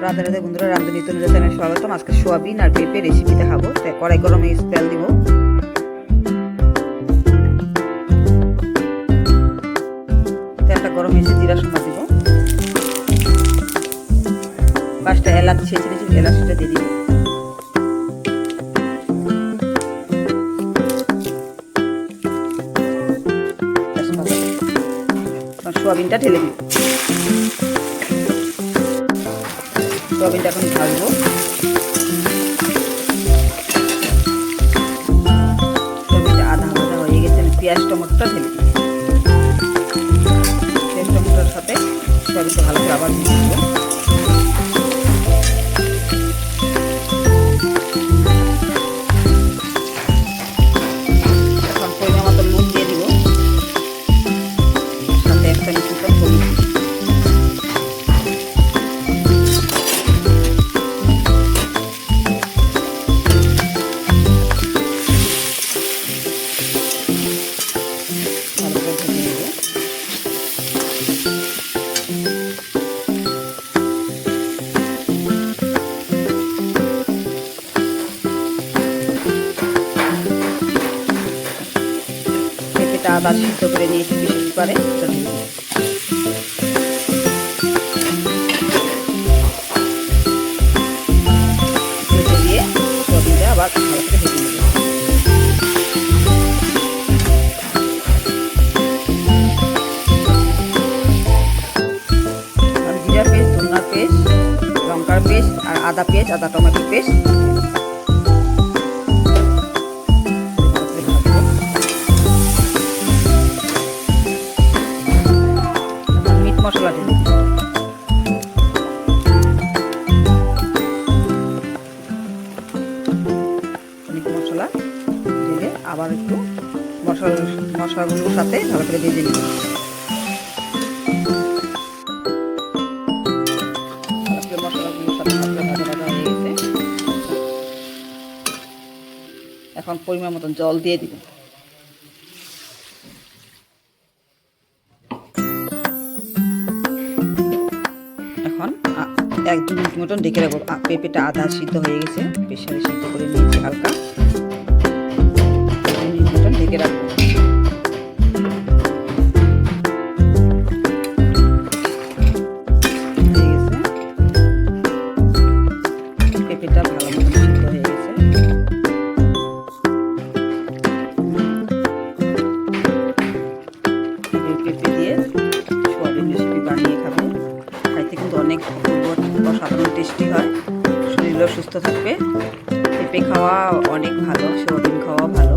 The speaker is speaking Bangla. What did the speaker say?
রাধে রাধে বন্ধুরা, রান্ধুনি তনুজা চ্যানেলে স্বাগতম। আজকে সোয়াবিন আর পেঁপে রেসিপি দেখাবো। কড়াই গরমে তেল দিব, তেলটা গরম হয়েছে, জিরা সোমা দিব, 5টা এলাচ ছেঁচে রেখেছি, এলাচটা দিয়ে দিব, সোয়াবিনটা ঢেলে দিব। সোয়াবিনটা এখন ভাজবো। সোয়াবিনটা আধা ভাজা হয়ে গেছে, আমি পেঁয়াজ টমেটোটা ঢেলে দিই। পেঁয়াজ টমেটোর সাথে সোয়াবিনটা ভালো করে আবার ভেজে দেবো। এখন পরিমাণ মতো নুন দিয়ে দিব, সাথে 1 চামচ মতো হলুদ। পেঁপেটা আদা সিদ্ধ করে নিয়েছি বিশেষ করে, ভেজে দিয়ে সবজিটা আবার ভালো করে ভেজে নেব। জিরা পেস্ট, ধনিয়া পেস্ট, লঙ্কার পেস্ট আর আদা পেস্ট, আদা টমেটো পেস্ট মশলা দিন। মশলা দিলে আবার একটু মশলাগুলোর সাথে ভালো করে ভেজে নিন। মশলাগুলোর সাথে ভাজা ভাজা হয়ে গেছে। এখন পরিমাণ মতন জল দিয়ে দিব। এখন 1-2 মিনিট মতন ঢেকে রাখবো। পেঁপেটা আধা সিদ্ধ হয়ে গেছে, প্রেসারে সিদ্ধ করে নিয়েছি হালকা। 2 মিনিট মতন ঢেকে রাখবো। হয়ে গেছে, পেঁপেটা ভালো মতন সিদ্ধ হয়ে গেছে। পেঁপে দিয়ে সোয়াবিন রেসিপি বানিয়ে খাবো। খাইতে কিন্তু অনেক অসাধারণ টেস্টি হয়, শরীরও সুস্থ থাকবে। পেঁপে খাওয়া অনেক ভালো, সোয়াবিন খাওয়া ভালো।